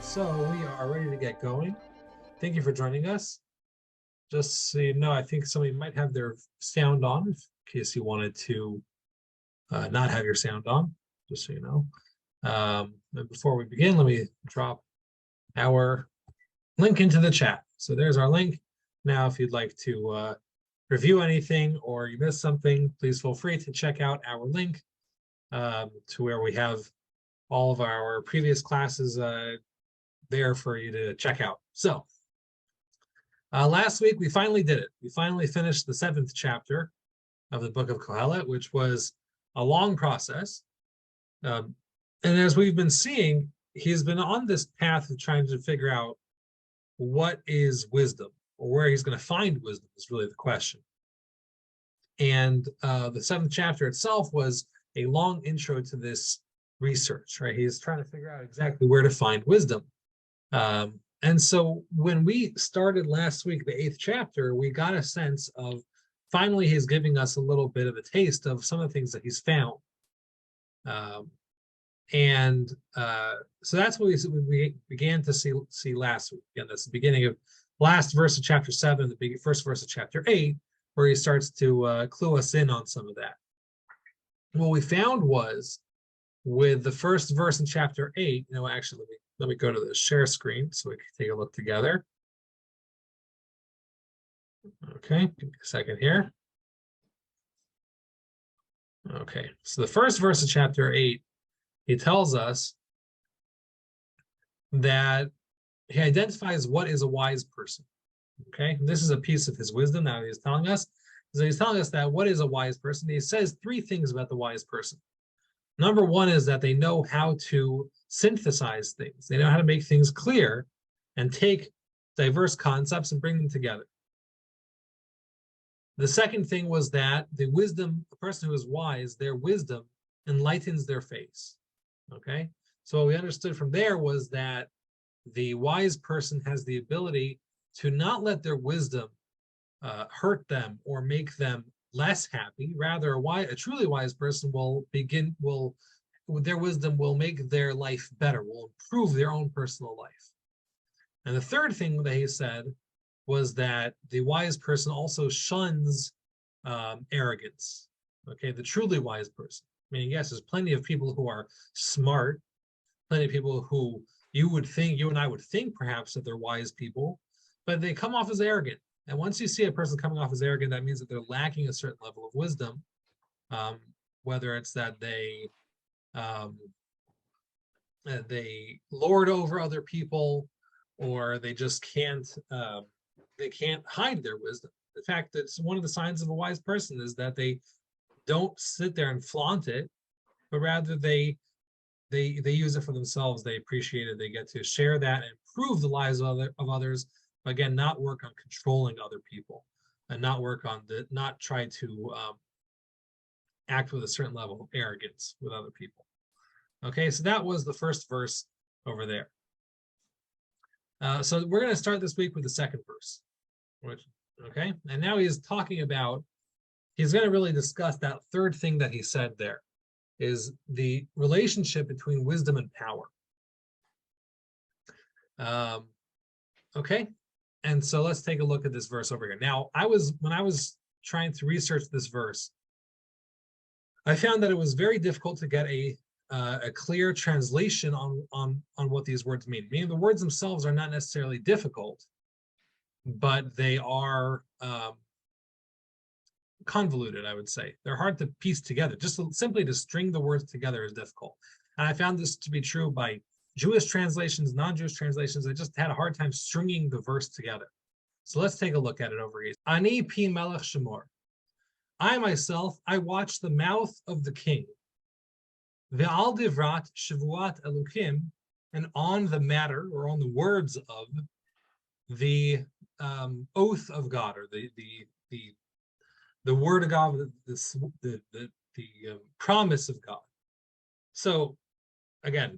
So we are ready to get going. Thank you for joining us. Just so you know, I think somebody might have their sound on in case you wanted to not have your sound on, just so you know. And before we begin, let me drop our link into the chat. So there's our link. Now, if you'd like to review anything or you missed something, please feel free to check out our link to where we have all of our previous classes there for you to check out. So last week we finally did it. We finally finished the 7th chapter of the book of Kohelet, which was a long process. And as we've been seeing, he's been on this path of trying to figure out what is wisdom, or where he's going to find wisdom is really the question. And the 7th chapter itself was a long intro to this research, right? He's trying to figure out exactly where to find wisdom. And so when we started last week, the 8th chapter, we got a sense of finally he's giving us a little bit of a taste of some of the things that he's found. So that's what we began to see last week. Again, that's the beginning of last verse of chapter 7, the first verse of chapter 8, where he starts to clue us in on some of that. What we found was with the first verse in chapter 8, actually, let me go to the share screen so we can take a look together. Okay, give me a second here. Okay, so the first verse of chapter 8, he tells us that he identifies what is a wise person. Okay, and this is a piece of his wisdom now he's telling us. So he's telling us that what is a wise person? He says 3 things about the wise person. Number 1 is that they know how to synthesize things. They know how to make things clear and take diverse concepts and bring them together. The second thing was that the person who is wise, their wisdom enlightens their face. Okay, so what we understood from there was that the wise person has the ability to not let their wisdom hurt them or make them less happy. Rather, a truly wise person their wisdom will make their life better, will improve their own personal life. And the third thing that he said was that the wise person also shuns arrogance. Okay, the truly wise person. Meaning, yes, there's plenty of people who are smart, plenty of people who you and I would think perhaps that they're wise people, but they come off as arrogant. And once you see a person coming off as arrogant, that means that they're lacking a certain level of wisdom, whether it's that they lord over other people, or they just can't hide their wisdom. In fact, it's one of the signs of a wise person is that they don't sit there and flaunt it, but rather they use it for themselves. They appreciate it. They get to share that and improve the lives of others. Again, not work on controlling other people, and not try to act with a certain level of arrogance with other people. Okay, so that was the first verse over there. So we're going to start this week with the second verse. Okay, and now he's going to really discuss that third thing that he said there, is the relationship between wisdom and power. Okay, and so let's take a look at this verse over here. Now, when I was trying to research this verse, I found that it was very difficult to get a clear translation on what these words mean. Meaning the words themselves are not necessarily difficult, but they are convoluted, I would say. They're hard to piece together. Simply to string the words together is difficult. And I found this to be true by Jewish translations, non-Jewish translations. I just had a hard time stringing the verse together. So let's take a look at it over here. Ani pi melech shemor. I myself, I watch the mouth of the king. Ve'al divrat shavuat elukim, and on the matter, or on the words of the oath of God, or the word of God, the promise of God. So again,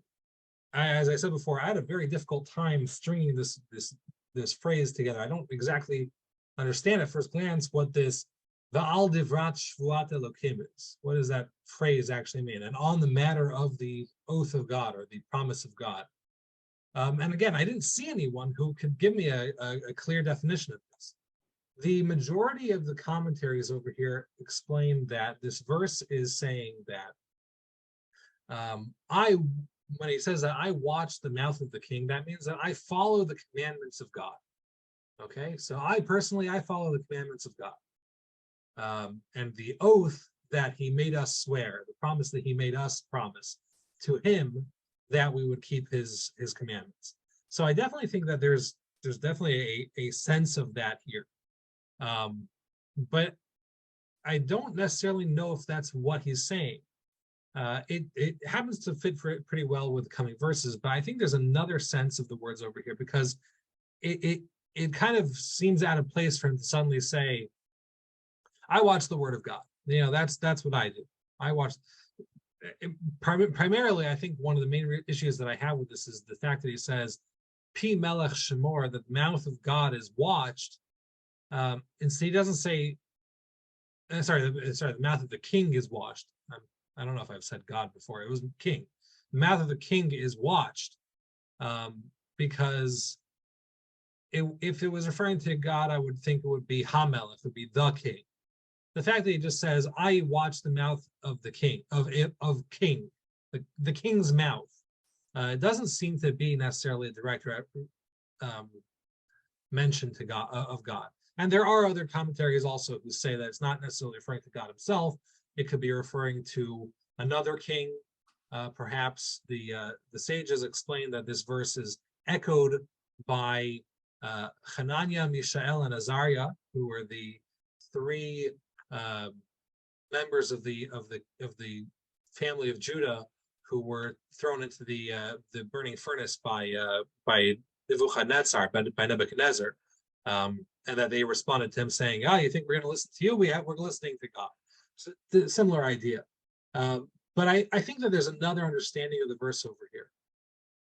as I said before, I had a very difficult time stringing this phrase together. I don't exactly understand at first glance what this Va'al divrat shvuat elokim is. What does that phrase actually mean? And on the matter of the oath of God, or the promise of God. And again, I didn't see anyone who could give me a clear definition of this. The majority of the commentaries over here explain that this verse is saying that when he says that I watch the mouth of the king, that means that I follow the commandments of God. Okay, so I follow the commandments of God. And the oath that he made us swear, the promise that he made us promise to him that we would keep his commandments. So I definitely think that there's definitely a sense of that here. But I don't necessarily know if that's what he's saying. It happens to fit pretty well with the coming verses, but I think there's another sense of the words over here, because it kind of seems out of place for him to suddenly say, I watch the word of God. That's what I do. I watch. Primarily, I think one of the main issues that I have with this is the fact that he says, Pi Melech Shemor, that the mouth of God is watched. Instead, he doesn't say, the mouth of the king is watched. I don't know if I've said God before. It was king. The mouth of the king is watched, because if it was referring to God, I would think it would be Hamelech, it would be the king. The fact that he just says, I watch the mouth of the king, of king, the king's mouth, it doesn't seem to be necessarily a direct mention to God, of God. And there are other commentaries also who say that it's not necessarily referring to God himself. It could be referring to another king. Perhaps the sages explain that this verse is echoed by Hananiah, Mishael, and Azariah, who were the three members of the family of Judah who were thrown into the burning furnace by Nebuchadnezzar, by Nebuchadnezzar, and that they responded to him saying, "Ah, you think we're going to listen to you? We're listening to God." So, similar idea. But I think that there's another understanding of the verse over here,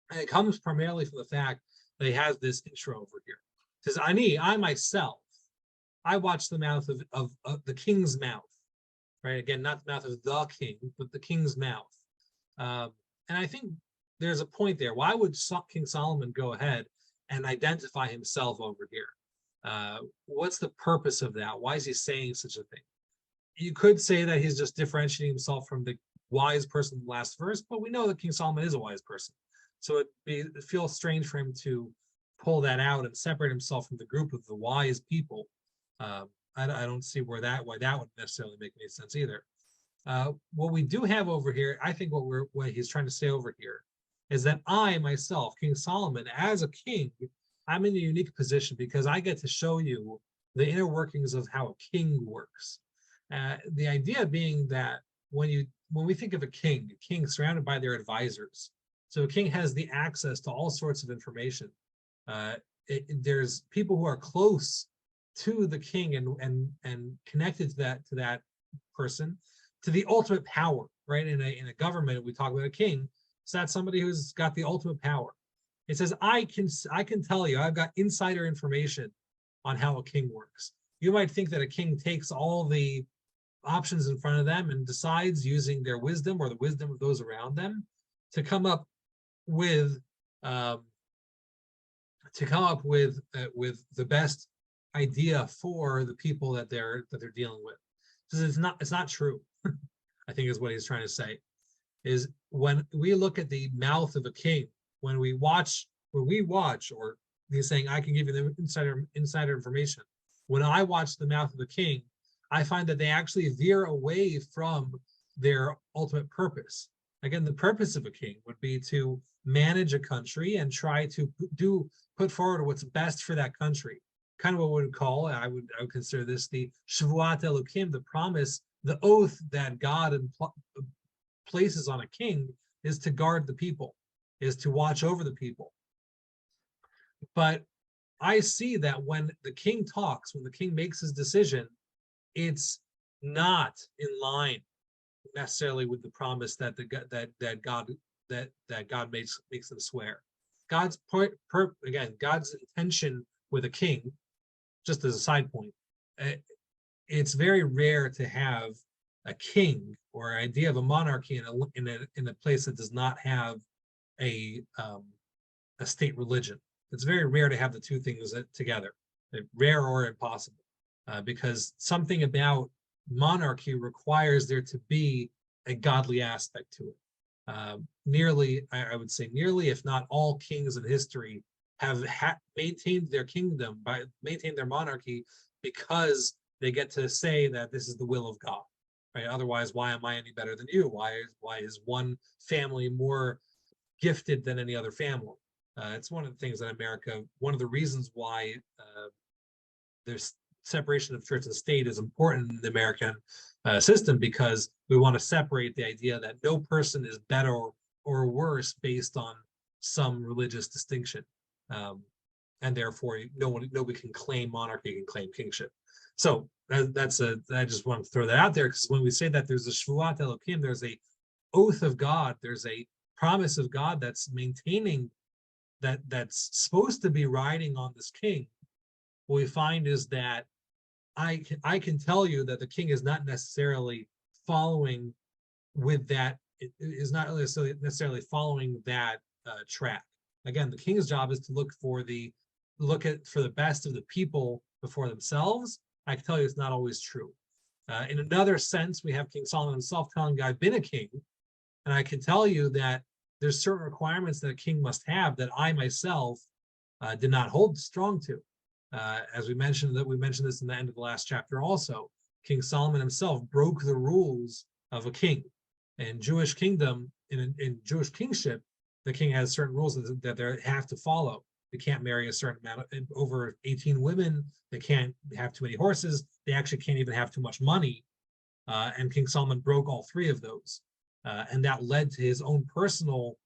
and it comes primarily from the fact that he has this intro over here. It says, I myself, I watch the mouth of the king's mouth, right? Again, not the mouth of the king, but the king's mouth. And I think there's a point there. Why would King Solomon go ahead and identify himself over here? What's the purpose of that? Why is he saying such a thing? You could say that he's just differentiating himself from the wise person in the last verse, but we know that King Solomon is a wise person. So it feels strange for him to pull that out and separate himself from the group of the wise people. I don't see why that would necessarily make any sense either. What we do have over here, I think what he's trying to say over here is that I myself, King Solomon, as a king, I'm in a unique position because I get to show you the inner workings of how a king works. The idea being that when we think of a king surrounded by their advisors, so a king has the access to all sorts of information. There's people who are close to the king and connected to that person, to the ultimate power, right? In a government, we talk about a king, so that's somebody who's got the ultimate power. It says, I can tell you, I've got insider information on how a king works. You might think that a king takes all the options in front of them and decides, using their wisdom or the wisdom of those around them, to come up with the best idea for the people that they're dealing with. Because it's not true. I think is what he's trying to say. Is when we look at the mouth of a king, when we watch, or he's saying, I can give you the insider information. When I watch the mouth of the king, I find that they actually veer away from their ultimate purpose. Again, the purpose of a king would be to manage a country and try to put forward what's best for that country. Kind of what we would call, I would consider this the Shavuat Elokim, the promise, the oath that God places on a king is to guard the people, is to watch over the people. But I see that when the king talks, when the king makes his decision, it's not in line necessarily with the promise that God makes them swear. God's God's intention with a king, just as a side point, it's very rare to have a king or an idea of a monarchy in a place that does not have a a state religion. It's very rare to have the two things together, rare or impossible, because something about monarchy requires there to be a godly aspect to it. Nearly, I would say nearly, if not all kings in history have maintained their kingdom, maintained their monarchy, because they get to say that this is the will of God, right? Otherwise, why am I any better than you? Why is one family more gifted than any other family? It's one of the things in America, one of the reasons why there's separation of church and state is important in the American system, because we want to separate the idea that no person is better or worse based on some religious distinction. And therefore nobody can claim monarchy, can claim kingship. So I just want to throw that out there, because when we say that there's a Shvuat Elokim, there's a oath of God, there's a promise of God that's maintaining, that's supposed to be riding on this king. What we find is that I can tell you that the king is not necessarily following with that, is not necessarily following that track. Again, the king's job is to look for the best of the people before themselves. I can tell you it's not always true. In another sense, we have King Solomon himself telling God, "I've been a king," and I can tell you that there's certain requirements that a king must have that I myself did not hold strong to. As we mentioned this in the end of the last chapter also, King Solomon himself broke the rules of a king. In Jewish kingdom, in Jewish kingship, the king has certain rules that they have to follow. They can't marry a certain amount of, over 18 women. They can't have too many horses. They actually can't even have too much money. And King Solomon broke all three of those. And that led to his own personal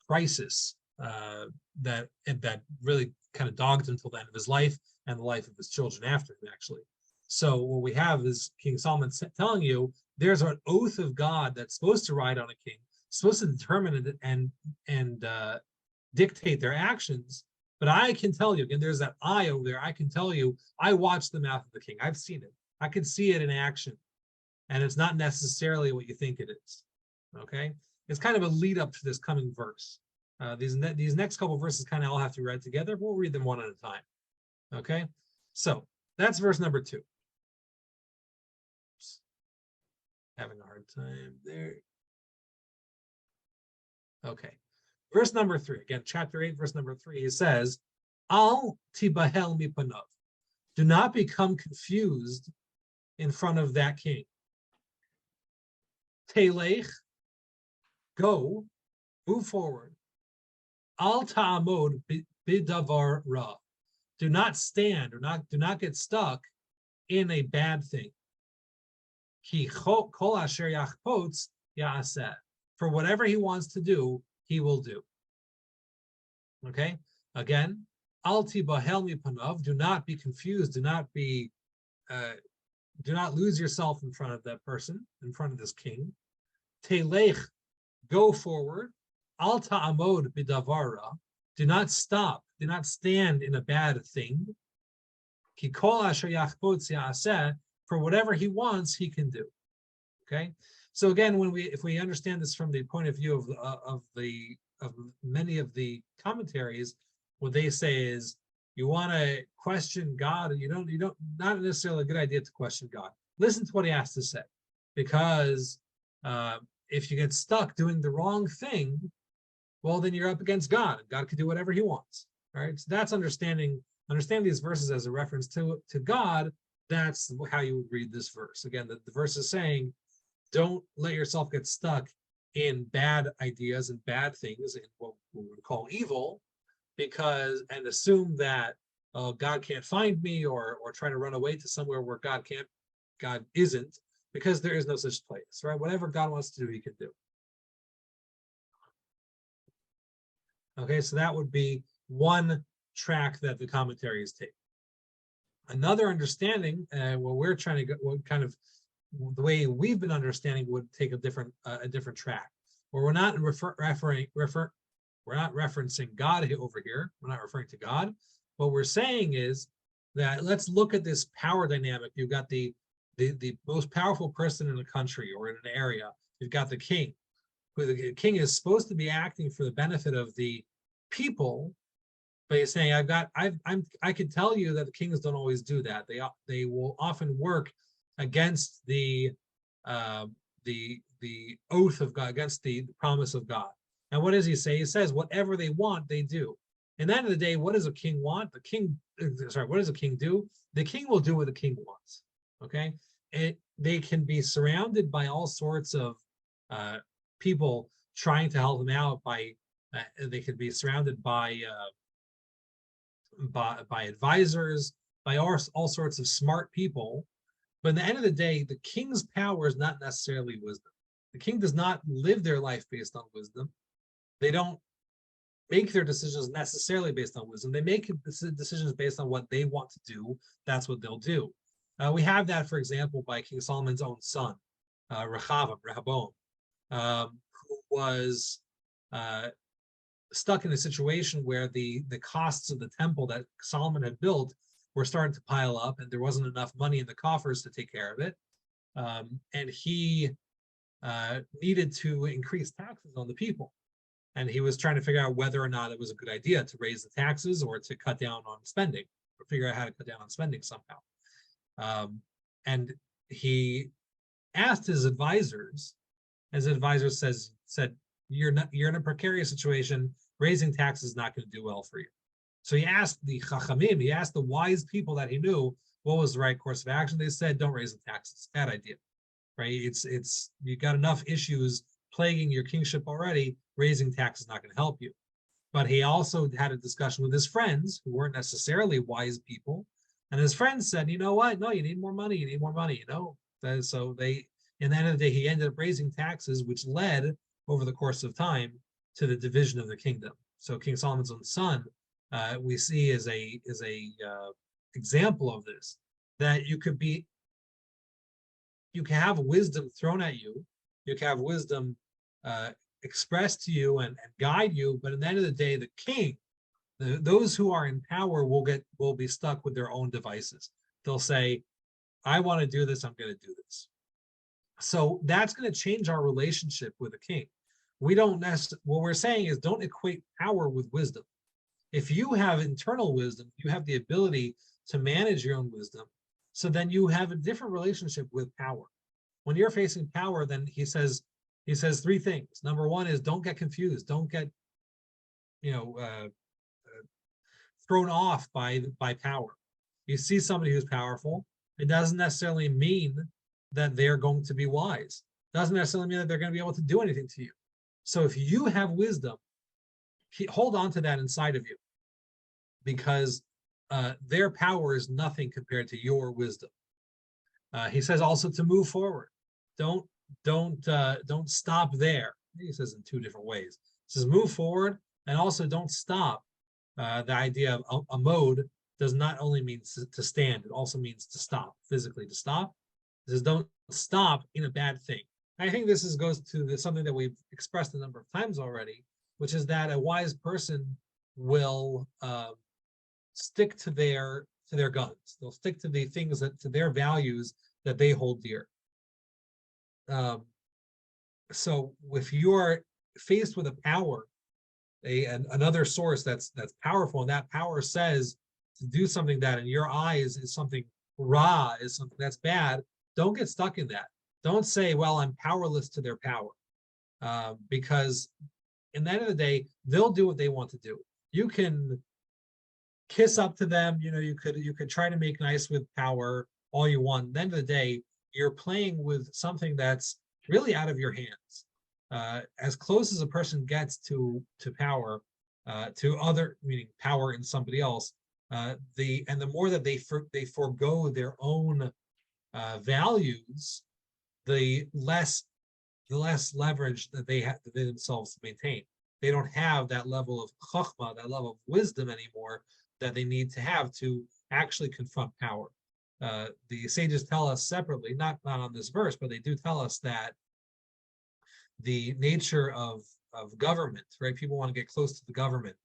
crisis that really kind of dogged him until the end of his life and the life of his children after him, actually. So what we have is King Solomon telling you there's an oath of God that's supposed to ride on a king, supposed to determine it and dictate their actions. But I can tell you, again, there's that eye over there. I can tell you, I watched the mouth of the king. I've seen it. I can see it in action. And it's not necessarily what you think it is. Okay? It's kind of a lead up to this coming verse. These next couple of verses kind of all have to be read together. We'll read them one at a time. Okay? So that's verse number 2. Oops. Having a hard time there. Okay. Verse number 3. Again, chapter 8, verse number 3, it says, Al tibahel mipanav. Do not become confused in front of that king. Telech, go, move forward. Al ta'amod bidavar ra. Do not stand, or do not get stuck in a bad thing. Ki kol asher yachpotz ya'aseh. For whatever he wants to do, he will do. Okay? Again, al tibahel mipanav. Do not be confused. Do not lose yourself in front of that person, in front of this king. Telech, go forward. Al ta'amod bidavara. Do not stop. Do not stand in a bad thing. Ki kol asher yachpotz ya'aseh. For whatever he wants, he can do. Okay. So again, if we understand this from the point of view of many of the commentaries, what they say is, you want to question God, and you don't not necessarily a good idea to question God. Listen to what he has to say, because if you get stuck doing the wrong thing, well, then you're up against God. God can do whatever he wants. Right? So that's understand these verses as a reference to God. That's how you would read this verse. Again, the verse is saying, don't let yourself get stuck in bad ideas and bad things, in what we would call evil, and assume that God can't find me, or try to run away to somewhere where God isn't, because there is no such place, right? Whatever God wants to do, he can do. Okay, so that would be one track that the commentaries take. Another understanding, what we're trying to go, the way we've been understanding would take a different track, where we're not referencing God over here. We're not referring to God. What we're saying is that let's look at this power dynamic. You've got the most powerful person in the country or in an area. You've got the king. the king is supposed to be acting for the benefit of the people, but he's saying, I could tell you that the kings don't always do that. They will often work against the oath of God, against the promise of God. And what does he say? He says, whatever they want, they do. And at the end of the day, what does a king want? What does a king do? The king will do what the king wants. Okay, they can be surrounded by all sorts of people trying to help them out. They could be surrounded by advisors, by all sorts of smart people. But at the end of the day, the king's power is not necessarily wisdom. The king does not live their life based on wisdom. They don't make their decisions necessarily based on wisdom. They make decisions based on what they want to do. That's what they'll do. We have that, for example, by King Solomon's own son, Rehoboam, who was stuck in a situation where the costs of the temple that Solomon had built were starting to pile up, and there wasn't enough money in the coffers to take care of it. And he needed to increase taxes on the people. And he was trying to figure out whether or not it was a good idea to raise the taxes or to cut down on spending, or figure out how to cut down on spending somehow. And he asked his advisors, as an advisor said, you're in a precarious situation. Raising taxes is not going to do well for you. So he asked the chachamim, he asked the wise people that he knew what was the right course of action. They said, don't raise the taxes. Bad idea, right? It's you got enough issues plaguing your kingship already. Raising taxes is not going to help you. But he also had a discussion with his friends who weren't necessarily wise people. And his friends said, you know what? No, you need more money. You need more money, So in the end of the day, he ended up raising taxes, which led over the course of time to the division of the kingdom. So King Solomon's own son, we see as a example of this, that you can have wisdom thrown at you. You can have wisdom expressed to you and guide you, but at the end of the day, the king, those who are in power will be stuck with their own devices. They'll say, I want to do this, I'm going to do this. So that's going to change our relationship with the king. What we're saying is, don't equate power with wisdom. If you have internal wisdom, you have the ability to manage your own wisdom. So then you have a different relationship with power. When you're facing power, then he says three things. Number one is, don't get confused. Don't get, thrown off by power. You see somebody who's powerful, it doesn't necessarily mean that they're going to be wise. It doesn't necessarily mean that they're going to be able to do anything to you. So if you have wisdom, hold on to that inside of you, because their power is nothing compared to your wisdom. He says also to move forward. Don't stop there. He says in two different ways. He says move forward, and also don't stop. The idea of a mode does not only mean to stand, it also means to stop, physically to stop. It says don't stop in a bad thing. I think this goes to something that we've expressed a number of times already, which is that a wise person will stick to their guns. They'll stick to the things to their values that they hold dear. So if you're faced with a power, another source that's powerful, and that power says to do something that in your eyes is something ra, is something that's bad, don't get stuck in that. Don't say, well, I'm powerless to their power, because in the end of the day, they'll do what they want to do. You can kiss up to them, you could try to make nice with power all you want. At the end of the day, you're playing with something that's really out of your hands. As close as a person gets to power, to other, meaning power in somebody else, the more that they forego their own values, the less leverage that they themselves to maintain. They don't have that level of chachma, that level of wisdom anymore that they need to have to actually confront power. The sages tell us separately, not on this verse, but they do tell us that the nature of government, right? People want to get close to the government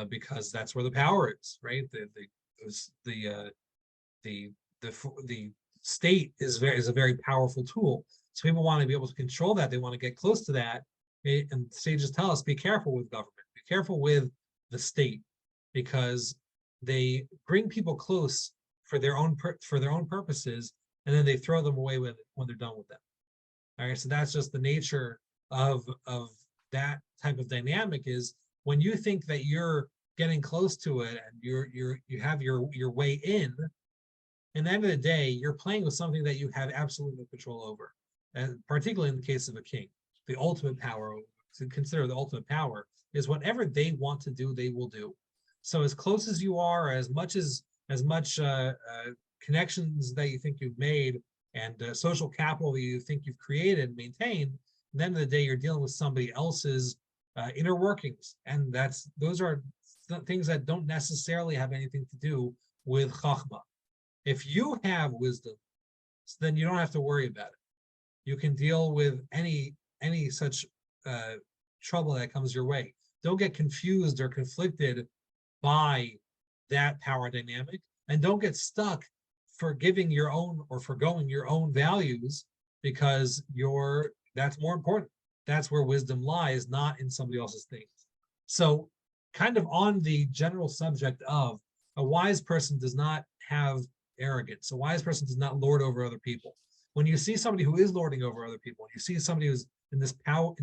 because that's where the power is, right? The state is a very powerful tool. So people want to be able to control that. They want to get close to that And sages tell us, be careful with government, be careful with the state, because they bring people close for their own purposes, and then they throw them away when they're done with them. All right, so that's just the nature of that type of dynamic. Is when you think that you're getting close to it and you have your way in, and at the end of the day, you're playing with something that you have absolutely no control over. And particularly in the case of a king, the ultimate power, to consider the ultimate power, is whatever they want to do, they will do. So as close as you are, as much connections that you think you've made, and social capital that you think you've created and maintained, at the end of the day, you're dealing with somebody else's inner workings, and those are things that don't necessarily have anything to do with chachma. If you have wisdom, then you don't have to worry about it. You can deal with any such trouble that comes your way. Don't get confused or conflicted by that power dynamic, and don't get stuck forgiving your own or forgoing your own values, because that's more important. That's where wisdom lies, not in somebody else's things. So kind of on the general subject of a wise person does not have arrogance. A wise person does not lord over other people. When you see somebody who is lording over other people, when you see somebody who's in this power,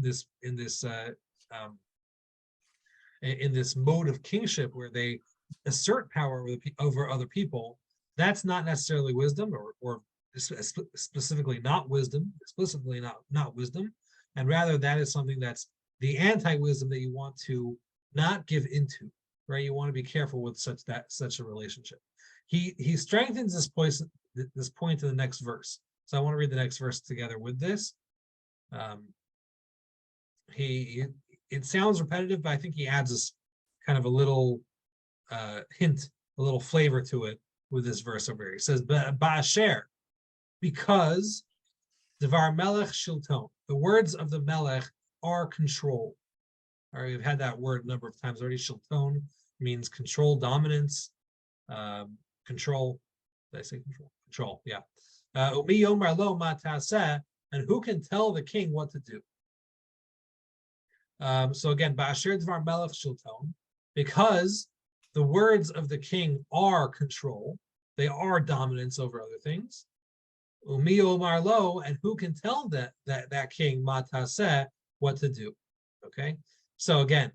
in this mode of kingship where they assert power over other people, that's not necessarily wisdom, or specifically not wisdom, explicitly not wisdom, and rather that is something that's the anti-wisdom that you want to not give into, right? You want to be careful with such a relationship. He strengthens this point in the next verse. So I want to read the next verse together with this. It sounds repetitive, but I think he adds this kind of a little hint, a little flavor to it with this verse over here. He says, Ba'asher, because Devar Melech Shilton, the words of the Melech are control. All right, we've had that word a number of times already. Shilton means control, dominance, control. Did I say control? Control, yeah. Umi Yomar Lo Ma Taseh, and who can tell the king what to do? So again, Ba'asher Dvar Melech Shilton, because the words of the king are control, they are dominance over other things. Umi Omar Lo, and who can tell that king Ma Taseh what to do? Okay, so again,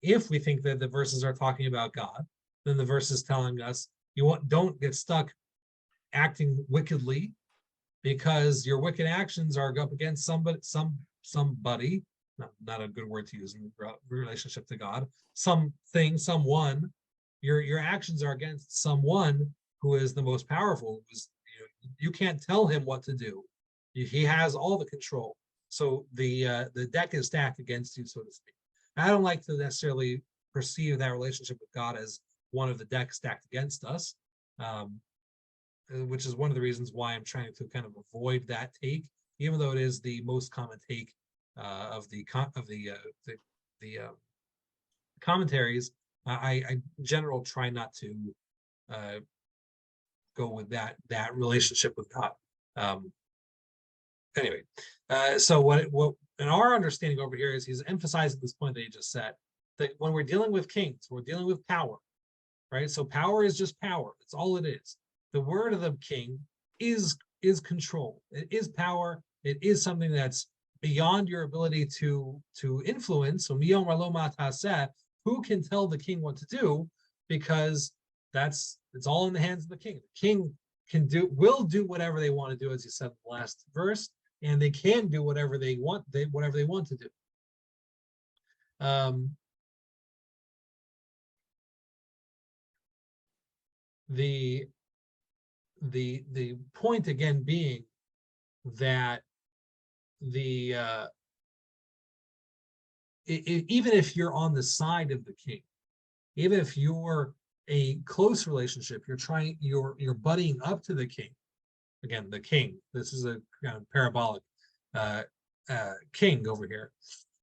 if we think that the verses are talking about God, then the verse is telling us don't get stuck acting wickedly, because your wicked actions are up against somebody, not a good word to use in relationship to God, something, someone. Your actions are against someone who is the most powerful. You can't tell him what to do. He has all the control. So the deck is stacked against you, so to speak. I don't like to necessarily perceive that relationship with God as one of the decks stacked against us, which is one of the reasons why I'm trying to kind of avoid that take, even though it is the most common take of the commentaries. I in general try not to go with that relationship with God. Anyway, so what in our understanding over here is he's emphasizing this point that he just said, that when we're dealing with kings, we're dealing with power, right? So power is just power. That's all it is. The word of the king is control. It is power. It is something that's beyond your ability to influence. So miyom raloma taseh, who can tell the king what to do? Because it's all in the hands of the king. The king will do whatever they want to do, as you said in the last verse, and they can do whatever they want to do. The point again being that even if you're on the side of the king, even if you're a close relationship, you're buddying up to the king. Again, the king. This is a kind of parabolic king over here.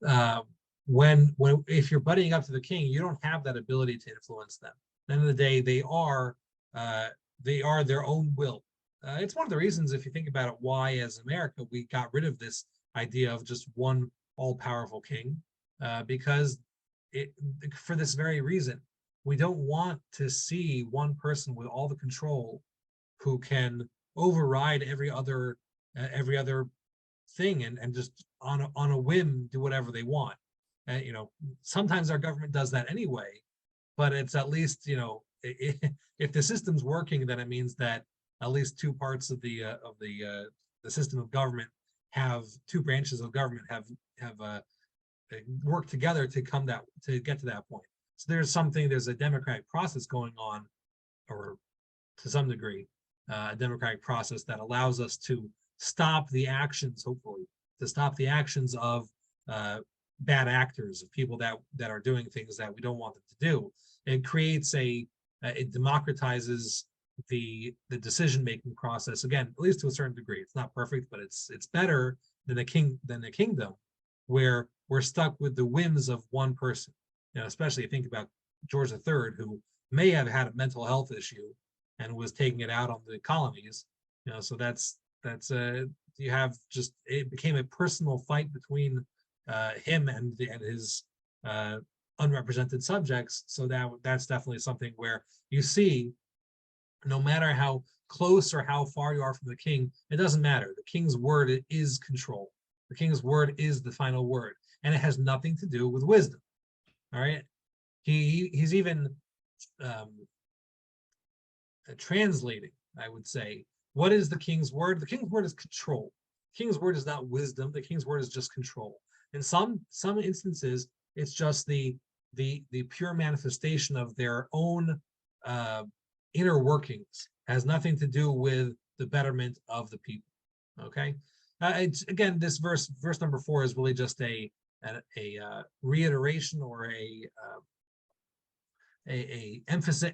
If you're buddying up to the king, you don't have that ability to influence them. At the end of the day, they are their own will. It's one of the reasons, if you think about it, why as America we got rid of this idea of just one all-powerful king, because for this very reason, we don't want to see one person with all the control who can override every other thing and just on a whim do whatever they want. Sometimes our government does that anyway, but it's at least, if the system's working, then it means that at least two parts of the system of government have two branches of government have worked together to get to that point. So there's a democratic process going on, or to some degree, a democratic process that allows us to stop the actions, hopefully, to stop the actions of bad actors, of people that are doing things that we don't want them to do. It creates it democratizes the decision-making process, again, at least to a certain degree. It's not perfect, but it's better than the kingdom, where we're stuck with the whims of one person. Especially think about George III, who may have had a mental health issue and was taking it out on the colonies. So it became a personal fight between him and his unrepresented subjects. So that's definitely something where you see, no matter how close or how far you are from the king, it doesn't matter. The king's word is control. The king's word is the final word, and it has nothing to do with wisdom. All right, he's even translating, I would say, what is the king's word? The king's word is control. The king's word is not wisdom. The king's word is just control. In some instances, it's just the pure manifestation of their own inner workings. It has nothing to do with the betterment of the people. Okay, again, this verse number 4 is really just a reiteration, or a emphasis.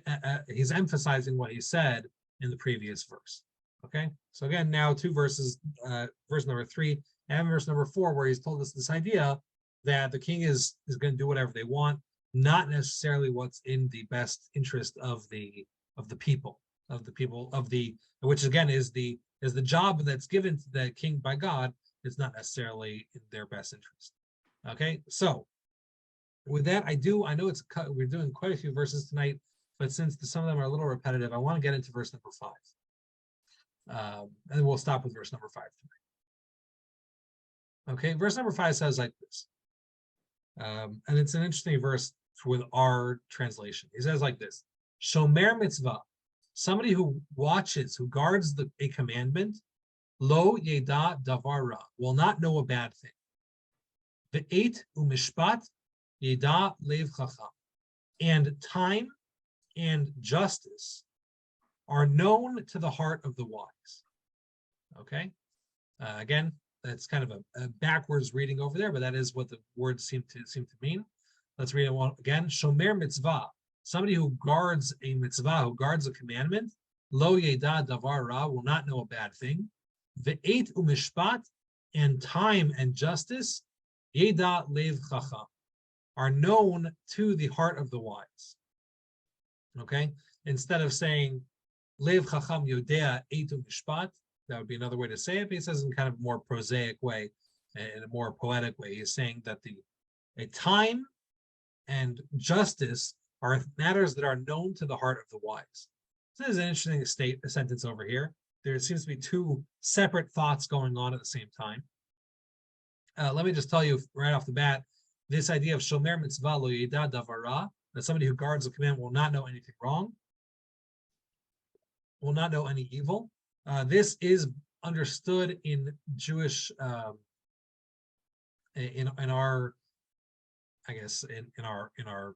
He's emphasizing what he said in the previous verse. Okay, so again, now two verses, verse number 3 and verse number 4, where he's told us this idea that the king is going to do whatever they want, not necessarily what's in the best interest of the people, which again is the job that's given to the king by God. It's not necessarily in their best interest. Okay, so with that, I know we're doing quite a few verses tonight, but since some of them are a little repetitive, I want to get into verse number 5. And we'll stop with verse number 5 tonight. Okay, verse number 5 says like this. And it's an interesting verse with our translation. He says like this: Shomer mitzvah, somebody who watches, who guards a commandment, lo yeda davar ra, will not know a bad thing. Ve'et umishpat yeda lev chacham, and time and justice are known to the heart of the wise. Okay, again, that's kind of a backwards reading over there, but that is what the words seem to mean. Let's read it again. Shomer mitzvah, somebody who guards a mitzvah, who guards a commandment, lo yeda davar ra, will not know a bad thing. Ve'et umishpat, and time and justice, yeda lev chacham, are known to the heart of the wise. Okay, instead of saying lev chacham yodea et umishpat, that would be another way to say it, but he says in kind of a more prosaic way, in a more poetic way. He's saying that a time and justice are matters that are known to the heart of the wise. So this is an interesting sentence over here. There seems to be two separate thoughts going on at the same time. Let me just tell you right off the bat, this idea of shomer mitzvah lo yeda davar ra, that somebody who guards the command will not know anything wrong, will not know any evil. This is understood in Jewish, in our, I guess, in our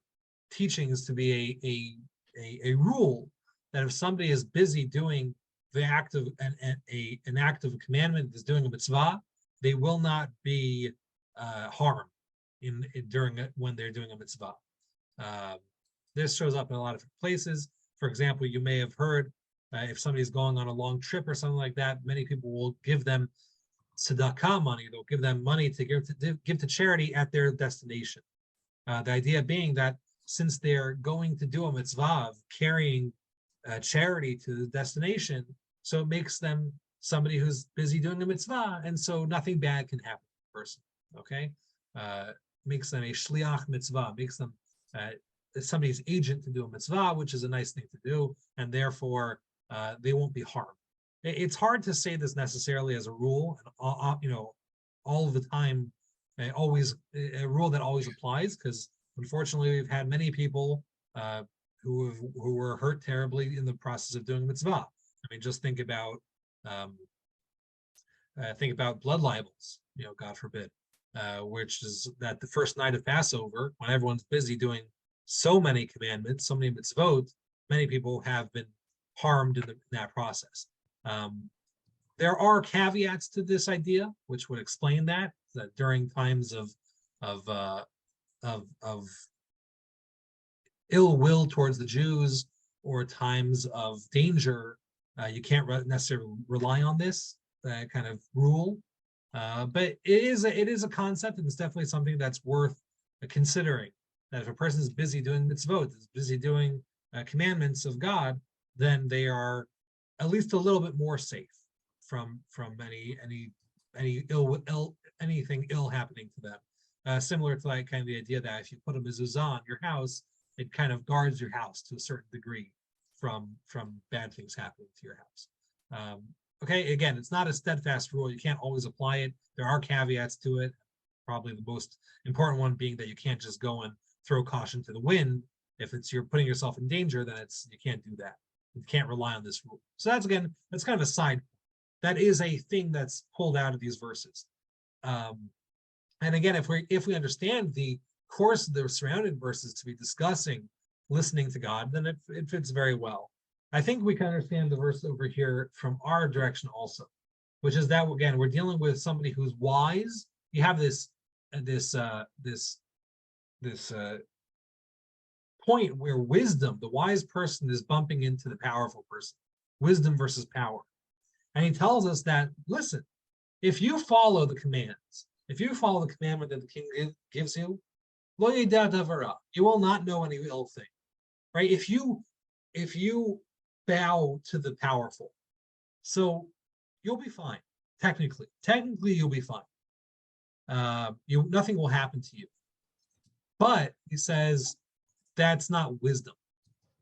teachings to be a rule that if somebody is busy doing the act of an act of a commandment, is doing a mitzvah, they will not be harmed when they're doing a mitzvah. This shows up in a lot of different places. For example, you may have heard, if somebody's going on a long trip or something like that, many people will give them tzedakah money. They'll give them money to give to charity at their destination. The idea being that since they're going to do a mitzvah of carrying charity to the destination, so it makes them somebody who's busy doing a mitzvah, and so nothing bad can happen to the person. Okay, makes them a shliach mitzvah, makes them somebody's agent to do a mitzvah, which is a nice thing to do, and therefore they won't be harmed. It's hard to say this necessarily as a rule, and all of the time, always a rule that always applies, because unfortunately we've had many people who were hurt terribly in the process of doing mitzvah. I mean, just think about blood libels, God forbid, which is that the first night of Passover, when everyone's busy doing so many commandments, so many mitzvot, many people have been harmed in that process. There are caveats to this idea, which would explain that during times of ill will towards the Jews or times of danger, you can't necessarily rely on this kind of rule. But it is a concept, and it's definitely something that's worth considering. That if a person is busy doing mitzvot, is busy doing commandments of God, then they are at least a little bit more safe from anything ill happening to them. Similar to like kind of the idea that if you put a mezuzah on your house, it kind of guards your house to a certain degree from bad things happening to your house. Okay, again, it's not a steadfast rule. You can't always apply it. There are caveats to it. Probably the most important one being that you can't just go and throw caution to the wind. If you're putting yourself in danger, then you can't do that. You can't rely on this rule. So that's kind of a side. That is a thing that's pulled out of these verses. And again, if we understand the course of the surrounding verses to be discussing listening to God, then it fits very well. I think we can understand the verse over here from our direction also, which is that, again, we're dealing with somebody who's wise. You have this point where wisdom, the wise person, is bumping into the powerful person. Wisdom versus power. And he tells us that, listen, if you follow the commands, if you follow the commandment that the king gives you, lo yeda davara, you will not know any ill thing, right? If you bow to the powerful, so you'll be fine. Technically, you'll be fine. Nothing will happen to you. But he says that's not wisdom.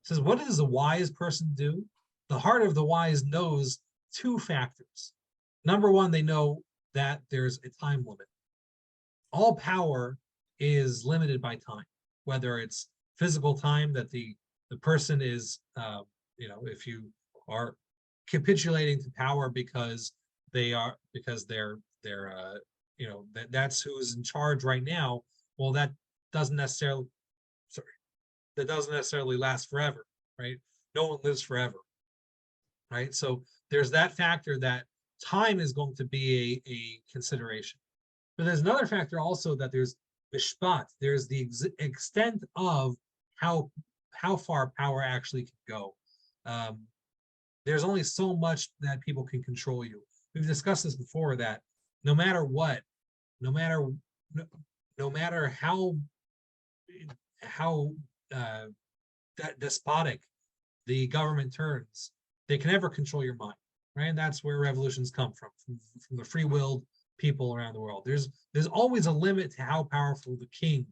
He says, what does a wise person do? The heart of the wise knows two factors. Number one, they know that there's a time limit. All power is limited by time, whether it's physical time that the person is, if you are capitulating to power because that's who's in charge right now. Well, that doesn't necessarily last forever, right? No one lives forever, right? So there's that factor that time is going to be a consideration. But there's another factor also, that there's mishpat. There's the extent of how far power actually can go. There's only so much that people can control you. We've discussed this before, that no matter what, no matter how despotic the government turns, they can never control your mind, right? And that's where revolutions come from the free-willed people around the world. There's always a limit to how powerful the king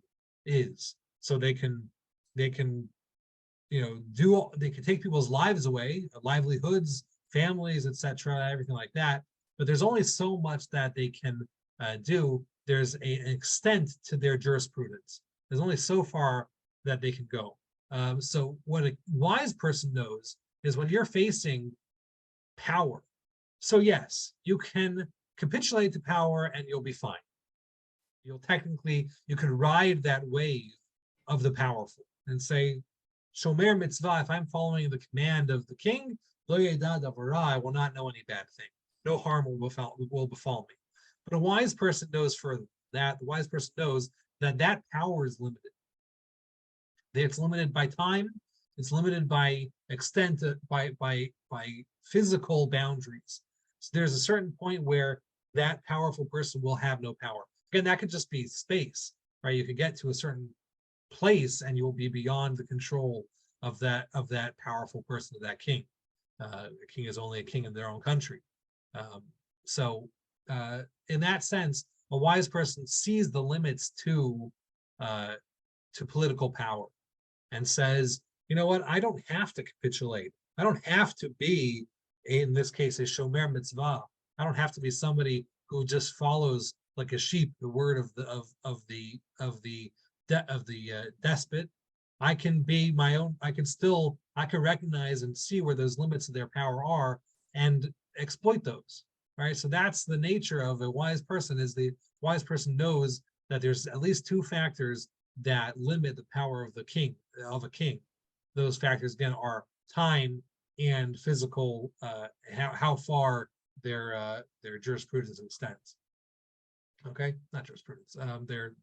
is, so they can take people's lives away, livelihoods, families, etc., everything like that. But there's only so much that they can do. There's an extent to their jurisprudence. There's only so far that they can go. So what a wise person knows is when you're facing power. So yes, you can capitulate to power and you'll be fine. You can ride that wave of the powerful and say, Shomer mitzvah, if I'm following the command of the king, lo yeda davara, I will not know any bad thing. No harm will befall me. But a wise person knows further that. The wise person knows that power is limited. It's limited by time. It's limited by extent, by physical boundaries. So there's a certain point where that powerful person will have no power. Again, that could just be space, right? You could get to a certain place and you'll be beyond the control of that powerful person, of that king. The king is only a king in their own country. So in that sense, A wise person sees the limits to political power and says, you know what, I don't have to capitulate. I don't have to be, in this case, a shomer mitzvah. I don't have to be somebody who just follows like a sheep the word of the despot. I can be my own. I can recognize and see where those limits of their power are and exploit those. Right. So that's the nature of a wise person. Is the wise person knows that there's at least two factors that limit the power of a king. Those factors again are time and physical, how far their jurisprudence extends. Okay, not jurisprudence. Their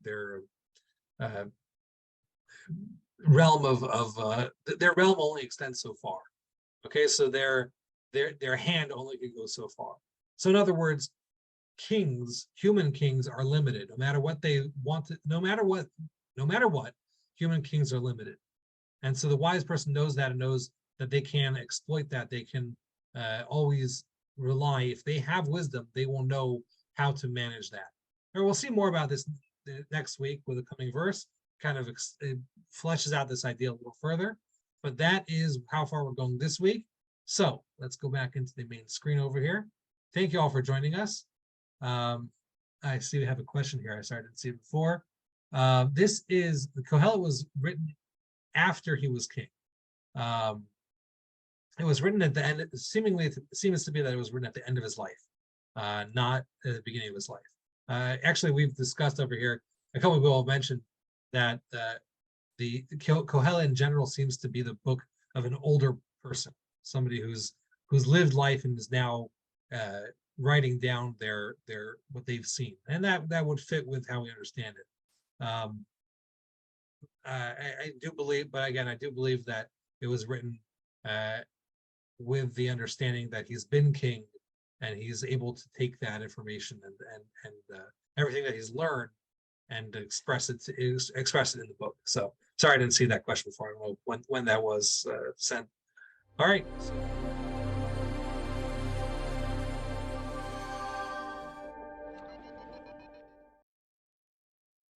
realm of their realm only extends so far. Okay, so their hand only can go so far. So in other words, human kings are limited. No matter what they want to, no matter what, human kings are limited. And so the wise person knows that and knows that they can exploit that. They can always rely. If they have wisdom, they will know how to manage that. And we'll see more about this next week with the coming verse. Kind of it fleshes out this idea a little further. But that is how far we're going this week. So let's go back into the main screen over here. Thank you all for joining us. I see we have a question here. I started to see it before. This is, the Kohelet was written after he was king. It was written at the end, seemingly it seems to be that it was written at the end of his life, not at the beginning of his life. Actually, we've discussed over here, a couple of people mentioned that the Kohelet in general seems to be the book of an older person, somebody who's lived life and is now writing down their what they've seen, and that would fit with how we understand it. I do believe, but again, I do believe that it was written with the understanding that he's been king and he's able to take that information and everything that he's learned and express it in the book. So sorry I didn't see that question before. I don't know when that was sent. All right.